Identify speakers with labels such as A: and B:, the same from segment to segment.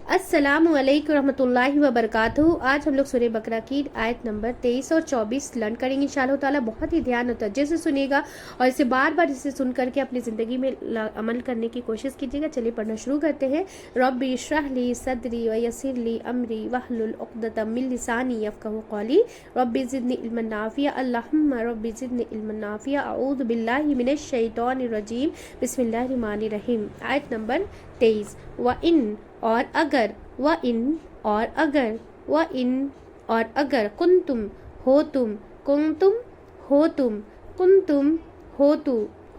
A: अस्सलामु अलैकुम रहमतुल्लाहि व बरकातहू। आज हम लोग सूरह बकरा की आयत नंबर 23 और 24 लर्न करेंगे इंशाअल्लाह ताला। बहुत ही ध्यान और तवज्जो से सुनिएगा और इसे बार बार इसे सुन करके अपनी ज़िंदगी में अमल करने की कोशिश कीजिएगा। चलिए पढ़ना शुरू करते हैं। रब्बी इश्रह ली सदरी व यस्सिर ली अमरी वहलुल उक़दतम मिन लिसानी यफ़क़हू क़ौली रब्बी ज़िदनी इल्मन नाफ़िया अल्लाहुम्मा रब्बी ज़िदनी इल्मन नाफ़िया अऊज़ु बिल्लाहि मिनश शैतानिर रजीम बिस्मिल्लाहिर रहमानिर रहीम। आयत नंबर 23। व इन और अगर, व इन और अगर, व इन और अगर, कुंतुम हो तुम, कुंतुम हो तुम, कुंतुम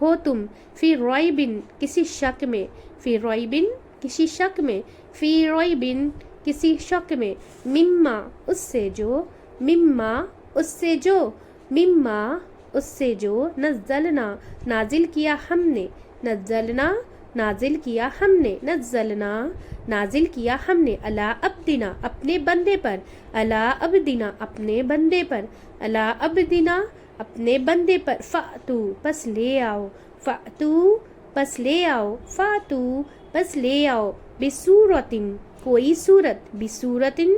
A: हो तुम, फी रॉयबिन किसी शक में, फी रॉयबिन किसी शक में, फी रॉयबिन किसी शक में, मिम्मा उससे जो, मिम्मा उससे जो, मिम्मा उससे जो, नज़्ज़लना नाजिल किया हमने, नज़्ज़लना नाजिल किया हमने, नज़्ज़लना नाजिल किया हमने, अला अब्दिना अपने बंदे पर, अला अब्दिना अपने बंदे पर, अला अब्दिना अपने बंदे पर, फ़ातू बस ले आओ, फ़ातू बस ले आओ, फ़ातू बस ले आओ, बिसूरतिन कोई सूरत, बिसूरतिन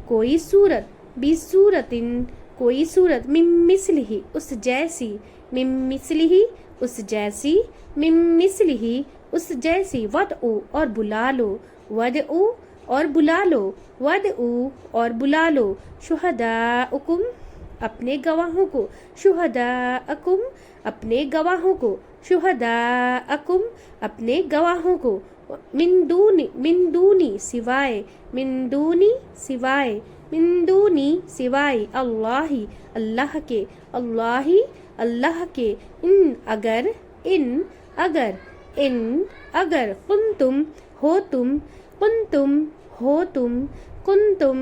A: कोई सूरत, बिसूरतिन कोई सूरत, मिम मिस्लिही उस जैसी, मिम मिस्लिही उस जैसी, मिम मिस्लिही उस जैसी, वदउ और बुला लो, वदउ और बुला लो, वदउ और बुला लो, शुहदाउकुम अपने गवाहों को, शुहदाअकुम अपने गवाहों को, शुहदाअकुम अपने गवाहों को, मिन दूनी सिवाय, मिन दूनी सिवाय, मिन दूनी सिवाय, अल्लाही अल्लाह के, अल्लाही अल्लाह के, इन अगर, इन अगर, इन अगर, कुंतुम हो तुम, कुंतुम हो तुम, कुंतुम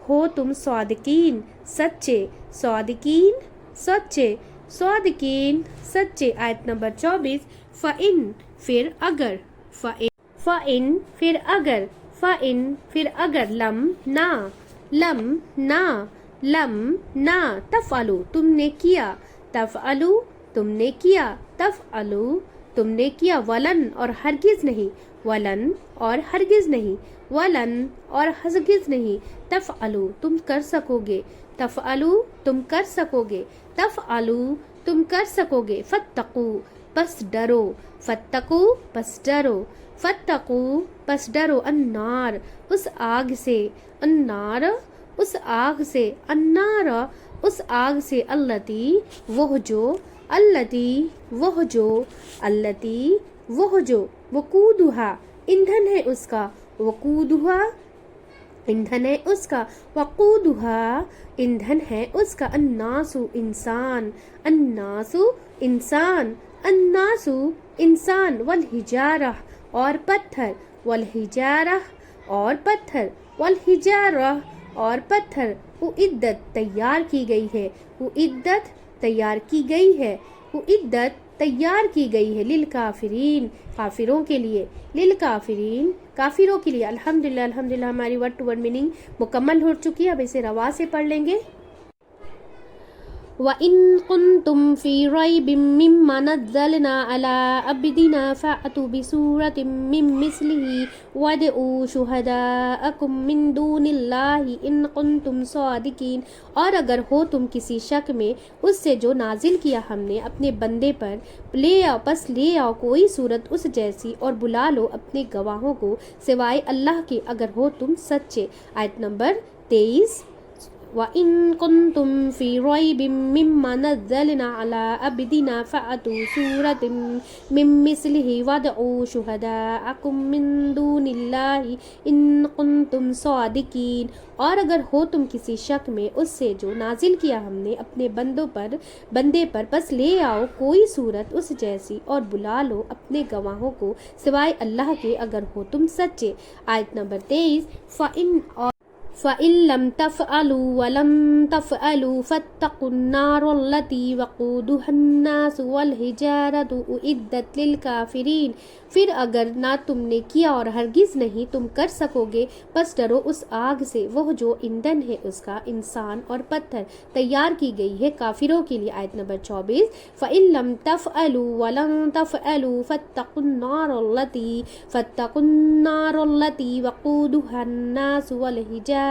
A: हो तुम, स्वादिकीन सच्चे, स्वादिकीन सच्चे, स्वादिकीन सच्चे। आयत नंबर 24। फ़इन फिर अगर, फ़इन फिर अगर, फ़इन फिर अगर, लम ना, लम ना, लम ना, तफ़अलु तुमने किया, तफ़अलु तुमने किया, तफ़अलु तुमने किया, वलन और हरगिज़ नहीं, वलन और हरगिज़ नहीं, वलन और हरगिज़ नहीं, तफ़अलु तुम कर सकोगे, तफ़अलु तुम कर सकोगे, तफ़अलु तुम कर सकोगे, फ़त्तक़ू बस डरो, फ़त्तक़ू बस डरो, फ़त्तक़ू बस डरो, अन्नार उस आग से, अन्नार उस आग से, अन्नार उस आग से, अल्लती वह जो, अल्लती वह जो, अल्लती वह जो, वकूदुहा ईंधन है उसका, वकूदुहा ईंधन है उसका, वकूदुहा ईंधन है उसका, अन्नासु इंसान, अन्नासु इंसान, अन्नासु इंसान, वल हिजारा और पत्थर, वल हिजारा और पत्थर, वल हिजारा और पत्थर, उइद्दत तैयार की गई है, उइद्दत तैयार की गई है, उइद्दत तैयार की गई है, लिल काफिरीन काफिरों के लिए, लिल काफिरीन काफिरों के लिए। अल्हम्दुलिल्लाह, अल्हम्दुलिल्लाह हमारी वर्ड टू वर्ड मीनिंग मुकम्मल हो चुकी है। अब इसे रवा से पढ़ लेंगे। व इन कुंतुम फी रैबिम मिम्मा नज़्ज़लना अला अब्दिना फ़अतू बिसूरतिम मिन मिस्लिही वदउ शुहदाअकुम मिन दूनिल्लाहि इन कुंतुम सादिकीन। और अगर हो तुम किसी शक में उससे जो नाजिल किया हमने अपने बंदे पर, ले आओ बस ले आओ कोई सूरत उस जैसी और बुला लो अपने गवाहों को सिवाय अल्लाह के अगर हो तुम सच्चे। आयत नंबर 23। व इन कुंतुम फी रैबिम मिम्मा नज़्ज़लना अला अब्दिना फ़अतू सूरतिम मिन मिस्लिही वदउ शुहदाअकुम मिन दूनिल्लाहि इन कुंतुम सादिकीन। और अगर हो तुम किसी शक में उससे जो नाजिल किया हमने अपने बंदे पर बस ले आओ कोई सूरत उस जैसी और बुला लो अपने गवाहों को सिवाय अल्लाह के अगर हो तुम सच्चे। आयत नंबर 23। فَإِن لَّمْ تَفْعَلُوا وَلَمْ تَفْعَلُوا فَاتَّقُوا النَّارَ الَّتِي وَقُودُهَا النَّاسُ وَالْحِجَارَةُ أُعِدَّتْ لِلْكَافِرِينَ پھر اگر نہ تم نے کیا اور ہرگز نہیں تم کر سکو گے پس ڈرو اس آگ سے وہ جو ایندھن ہے اس کا انسان اور پتھر تیار کی گئی ہے کافروں کے لیے. آیت نمبر 24. فَإِن لَّمْ تَفْعَلُوا وَلَمْ تَفْعَلُوا فَاتَّقُوا النَّارَ الَّتِي وَقُودُهَا النَّاسُ وَالْحِجَارَةُ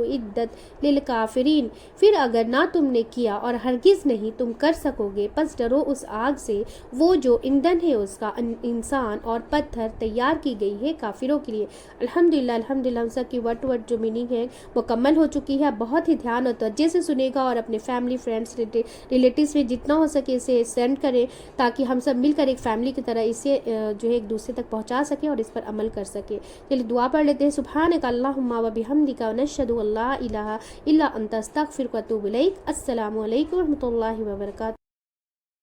A: أُعِدَّتْ لِلْكَافِرِينَ پھر اگر نہ تم نے کیا اور ہرگز نہیں تم کر سکو گے پس ڈرو اس آگ سے وہ جو ایندھن ہے اس کا انسان اور پتھر تیار کی گئی ہے کافروں کے لیے. الحمدللہ ہم سب کی ورڈ ٹو ورڈ جو میننگ ہے مکمل ہو چکی ہے. بہت ہی دھیان اور توجہ سے سنے گا اور اپنے فیملی فرینڈس ریلیٹیوز میں جتنا ہو سکے اسے سینڈ کریں تاکہ ہم سب مل کر ایک فیملی کی طرح اسے جو ہے ایک دوسرے تک پہنچا سکیں اور اس پر عمل کر سکیں. چلیے دعا پڑھ لیتے ہیں. سبحانک اللہم و بحمدک ونشہد ان لا الہ الا انت استغفرک و اتوب الیک. السلام علیکم و رحمۃ اللہ وبرکاتہ.